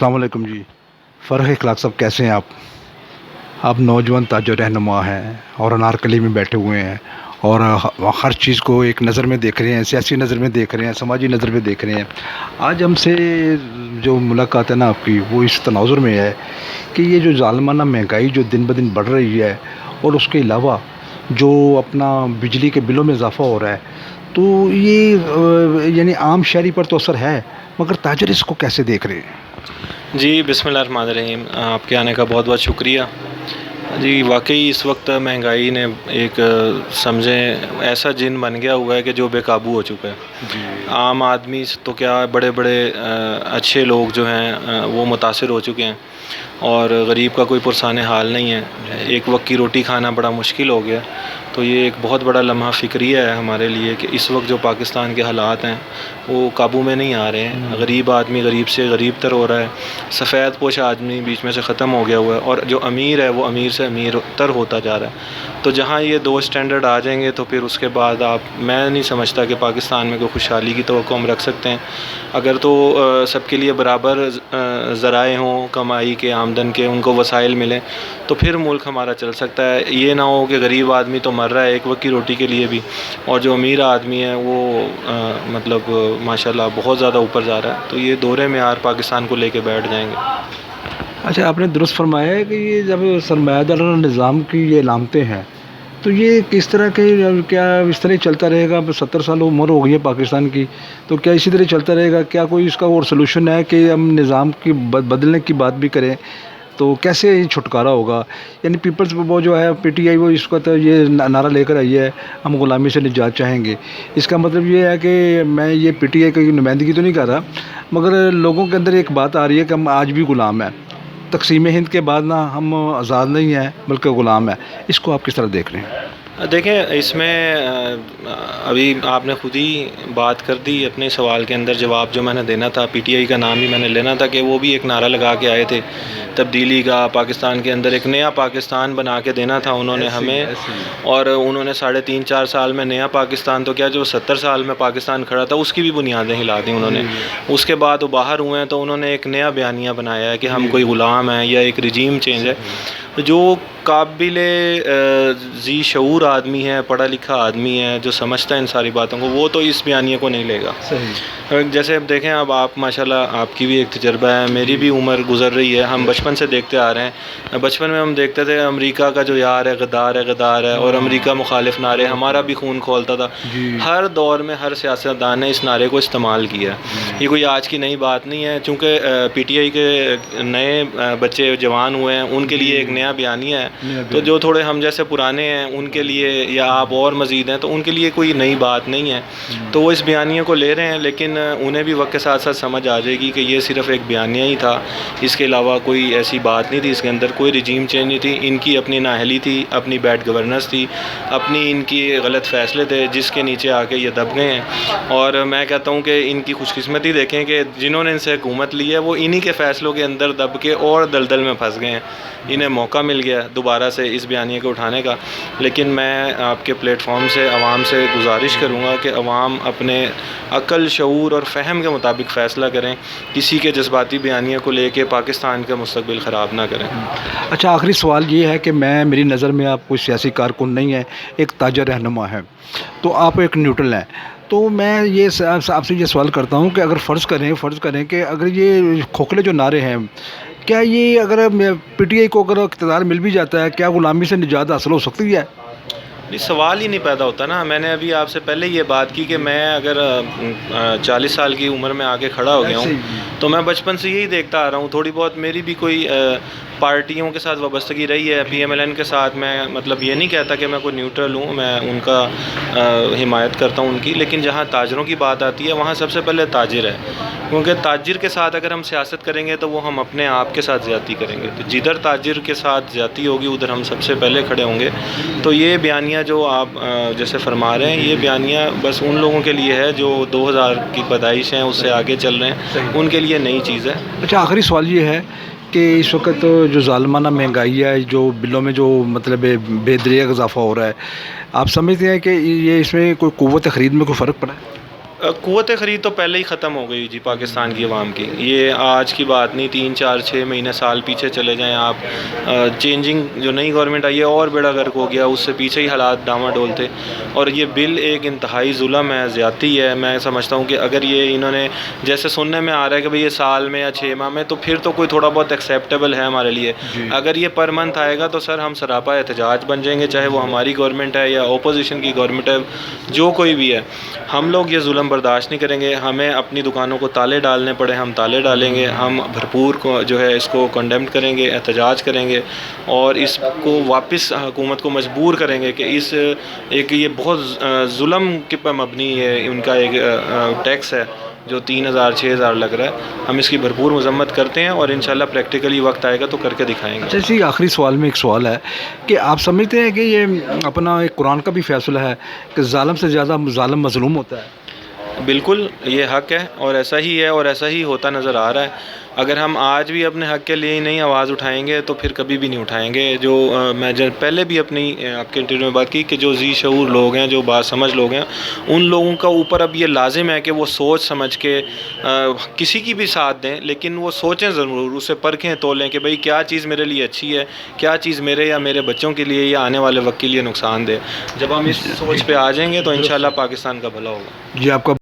السلام علیکم جی. فرح اخلاق صاحب کیسے ہیں آپ نوجوان تاج و رہنما ہیں اور انارکلی میں بیٹھے ہوئے ہیں اور ہر چیز کو ایک نظر میں دیکھ رہے ہیں، سیاسی نظر میں دیکھ رہے ہیں، سماجی نظر میں دیکھ رہے ہیں. آج ہم سے جو ملاقات ہے نا آپ کی، وہ اس تناظر میں ہے کہ یہ جو ظالمانہ مہنگائی جو دن بدن بڑھ رہی ہے اور اس کے علاوہ جو اپنا بجلی کے بلوں میں اضافہ ہو رہا ہے، تو یہ یعنی عام شہری پر تو اثر ہے، مگر تاجر اس کو کیسے دیکھ رہے ہیں؟ جی بسم اللہ الرحمن الرحیم. آپ کے آنے کا بہت بہت شکریہ. جی واقعی اس وقت مہنگائی نے ایک سمجھیں ایسا جن بن گیا ہوا ہے کہ جو بے قابو ہو چکا ہے. عام آدمی تو کیا، بڑے بڑے اچھے لوگ جو ہیں وہ متاثر ہو چکے ہیں اور غریب کا کوئی پرسان حال نہیں ہے. ایک وقت کی روٹی کھانا بڑا مشکل ہو گیا. تو یہ ایک بہت بڑا لمحہ فکریہ ہے ہمارے لیے کہ اس وقت جو پاکستان کے حالات ہیں وہ قابو میں نہیں آ رہے ہیں. غریب آدمی غریب سے غریب تر ہو رہا ہے، سفید پوش آدمی بیچ میں سے ختم ہو گیا ہوا ہے، اور جو امیر ہے وہ امیر سے امیر تر ہوتا جا رہا ہے. تو جہاں یہ دو اسٹینڈرڈ آ جائیں گے تو پھر اس کے بعد میں نہیں سمجھتا کہ پاکستان میں کوئی خوشحالی کی توقع ہم رکھ سکتے ہیں. اگر تو سب کے لیے برابر ذرائع ہوں کمائی کے، آمدن کے، ان کو وسائل ملیں تو پھر ملک ہمارا چل سکتا ہے. یہ نہ ہو کہ غریب آدمی تو مر رہا ہے ایک وقت کی روٹی کے لیے بھی، اور جو امیر آدمی ہے وہ مطلب ماشاءاللہ بہت زیادہ اوپر جا رہا ہے. تو یہ دورے معیار پاکستان کو لے کے بیٹھ جائیں گے. اچھا، آپ نے درست فرمایا ہے کہ یہ جب سرمایہ دارانہ نظام کی یہ علامتیں ہیں تو یہ کس طرح کے، کیا اس طرح چلتا رہے گا؟ 70 سال عمر ہو گئی ہے پاکستان کی، تو کیا اسی طرح چلتا رہے گا؟ کیا کوئی اس کا اور سلوشن ہے کہ ہم نظام کی بدلنے کی بات بھی کریں تو کیسے یہ چھٹکارا ہوگا؟ یعنی پیپلز وہ جو ہے پی ٹی آئی، وہ اس وقت یہ نعرہ لے کر آئی ہے ہم غلامی سے نجات چاہیں گے. اس کا مطلب یہ ہے کہ میں یہ پی ٹی آئی کی نمائندگی تو نہیں کر رہا، مگر لوگوں کے اندر ایک بات آ رہی ہے کہ ہم آج بھی غلام ہیں. تقسیم ہند کے بعد نا ہم آزاد نہیں ہیں بلکہ غلام ہیں. اس کو آپ کس طرح دیکھ رہے ہیں؟ دیکھیں، اس میں ابھی آپ نے خود ہی بات کر دی اپنے سوال کے اندر. جواب جو میں نے دینا تھا، پی ٹی آئی کا نام ہی میں نے لینا تھا کہ وہ بھی ایک نعرہ لگا کے آئے تھے تبدیلی کا، پاکستان کے اندر ایک نیا پاکستان بنا کے دینا تھا انہوں نے ہمیں. اور انہوں نے 3.5-4 سال میں نیا پاکستان تو کیا، جو 70 سال میں پاکستان کھڑا تھا اس کی بھی بنیادیں ہلا دیں انہوں نے. اس کے بعد وہ باہر ہوئے ہیں تو انہوں نے ایک نیا بیانیہ بنایا ہے کہ ہم کوئی غلام ہیں یا ایک رجیم چینج ہے. جو قابل ذی شعور آدمی ہے، پڑھا لکھا آدمی ہے، جو سمجھتا ہے ان ساری باتوں کو، وہ تو اس بیانیے کو نہیں لے گا. جیسے اب دیکھیں، اب آپ ماشاءاللہ آپ کی بھی ایک تجربہ ہے، میری بھی عمر گزر رہی ہے. ہم بچپن سے دیکھتے آ رہے ہیں. بچپن میں ہم دیکھتے تھے امریکہ کا جو یار ہے غدار ہے غدار ہے، اور امریکہ مخالف نعرے ہمارا بھی خون کھولتا تھا. ہر دور میں ہر سیاستدان نے اس نعرے کو استعمال کیا. یہ کوئی آج کی نئی بات نہیں ہے. چونکہ پی ٹی آئی کے نئے بچے جوان ہوئے ہیں، ان کے لیے ایک نیا بیانیہ ہے. تو جو تھوڑے ہم جیسے پرانے ہیں ان کے لیے، یا آپ اور مزید ہیں، تو ان کے لیے کوئی نئی بات نہیں ہے. تو وہ اس بیانیے کو لے رہے ہیں، لیکن انہیں بھی وقت کے ساتھ ساتھ سمجھ آ جائے گی کہ یہ صرف ایک بیانیہ ہی تھا، اس کے علاوہ کوئی ایسی بات نہیں تھی. اس کے اندر کوئی رجیم چینج نہیں تھی. ان کی اپنی نااہلی تھی، اپنی بیڈ گورننس تھی، اپنی ان کی غلط فیصلے تھے جس کے نیچے آ کے یہ دب گئے ہیں. اور میں کہتا ہوں کہ ان کی خوش قسمتی دیکھیں کہ جنہوں نے ان سے حکومت لی ہے وہ انہی کے فیصلوں کے اندر دب کے اور دلدل میں پھنس گئے ہیں. انہیں موقع مل گیا دوبارہ سے اس بیانیے کو اٹھانے کا. لیکن میں آپ کے پلیٹ فارم سے عوام سے گزارش کروں گا کہ عوام اپنے عقل، شعور اور فہم کے مطابق فیصلہ کریں. کسی کے جذباتی بیانیے کو لے کے پاکستان کا مستقبل خراب نہ کریں. اچھا، آخری سوال یہ ہے کہ میری نظر میں آپ کوئی سیاسی کارکن نہیں ہے، ایک تاجر رہنما ہے، تو آپ ایک نیوٹرل ہیں. تو میں یہ آپ سے یہ سوال کرتا ہوں کہ اگر فرض کریں کہ اگر یہ کھوکھلے جو نعرے ہیں، کیا یہ اگر پی ٹی آئی کو اگر اقتدار مل بھی جاتا ہے، کیا غلامی سے نجات حاصل ہو سکتی ہے؟ سوال ہی نہیں پیدا ہوتا نا. میں نے ابھی آپ سے پہلے یہ بات کی کہ میں اگر 40 سال کی عمر میں آگے کھڑا ہو گیا ہوں تو میں بچپن سے یہی دیکھتا آ رہا ہوں. تھوڑی بہت میری بھی کوئی پارٹیوں کے ساتھ وابستگی رہی ہے، پی ایم ایل این کے ساتھ. میں مطلب یہ نہیں کہتا کہ میں کوئی نیوٹرل ہوں، میں ان کا حمایت کرتا ہوں ان کی. لیکن جہاں تاجروں کی بات آتی ہے وہاں سب سے پہلے تاجر ہے، کیونکہ تاجر کے ساتھ اگر ہم سیاست کریں گے تو وہ ہم اپنے آپ کے ساتھ زیادتی کریں گے. تو جدھر تاجر کے ساتھ زیادتی ہوگی ادھر ہم سب سے پہلے کھڑے ہوں گے. تو یہ بیانیہ جو آپ جیسے فرما رہے ہیں، یہ بیانیہ بس ان لوگوں کے لیے ہے جو 2000 کی پیدائش ہیں، اس سے آگے چل رہے ہیں، ان کے لیے نئی چیز ہے. اچھا، آخری سوال یہ ہے کہ اس وقت جو ظالمانہ مہنگائی ہے، جو بلوں میں جو مطلب بے دریغ اضافہ ہو رہا ہے، آپ سمجھتے ہیں کہ یہ اس میں کوئی قوت خرید میں کوئی فرق پڑا ہے؟ قوت خرید تو پہلے ہی ختم ہو گئی جی پاکستان کی عوام کی. یہ آج کی بات نہیں, 3 4 6 مہینے سال پیچھے چلے جائیں آپ. چینجنگ جو نئی گورنمنٹ آئی ہے اور بیڑا غرق ہو گیا, اس سے پیچھے ہی حالات ڈاواڈول تھے. اور یہ بل ایک انتہائی ظلم ہے, زیادتی ہے. میں سمجھتا ہوں کہ اگر یہ انہوں نے جیسے سننے میں آ رہا ہے کہ بھئی یہ سال میں یا 6 ماہ میں, تو پھر تو کوئی تھوڑا بہت ایکسیپٹیبل ہے ہمارے لیے. اگر یہ پر منتھ آئے گا تو سر ہم سراپا احتجاج بن جائیں گے, چاہے وہ ہماری گورنمنٹ ہے یا اپوزیشن کی گورنمنٹ ہے, جو کوئی بھی ہے. ہم لوگ یہ ظلم برداشت نہیں کریں گے. ہمیں اپنی دکانوں کو تالے ڈالنے پڑے ہم تالے ڈالیں گے. ہم بھرپور کو جو ہے اس کو کنڈیمڈ کریں گے, احتجاج کریں گے, اور اس کو واپس حکومت کو مجبور کریں گے کہ اس ایک یہ بہت ظلم کے پر مبنی ہے ان کا ایک ٹیکس ہے جو 3000 6000 لگ رہا ہے. ہم اس کی بھرپور مذمت کرتے ہیں اور انشاءاللہ پریکٹیکلی وقت آئے گا تو کر کے دکھائیں گے. اچھا جی, آخری سوال میں ایک سوال ہے کہ آپ سمجھتے ہیں کہ یہ اپنا ایک قرآن کا بھی فیصلہ ہے کہ ظالم سے زیادہ ظالم مظلوم ہوتا ہے؟ بالکل یہ حق ہے اور ایسا ہی ہے اور ایسا ہی ہوتا نظر آ رہا ہے. اگر ہم آج بھی اپنے حق کے لیے نہیں آواز اٹھائیں گے تو پھر کبھی بھی نہیں اٹھائیں گے. جو میں پہلے بھی اپنی آپ کے انٹرویو میں بات کی کہ جو ذی شعور لوگ ہیں, جو بات سمجھ لوگ ہیں, ان لوگوں کا اوپر اب یہ لازم ہے کہ وہ سوچ سمجھ کے کسی کی بھی ساتھ دیں, لیکن وہ سوچیں ضرور, اسے پرکھیں تولیں کہ بھئی کیا چیز میرے لیے اچھی ہے, کیا چیز میرے یا میرے بچوں کے لیے یا آنے والے وقت کے لیے نقصان دے. جب ہم اس سوچ پہ آ جائیں گے تو انشاءاللہ پاکستان کا بھلا ہوگا. جی, آپ کا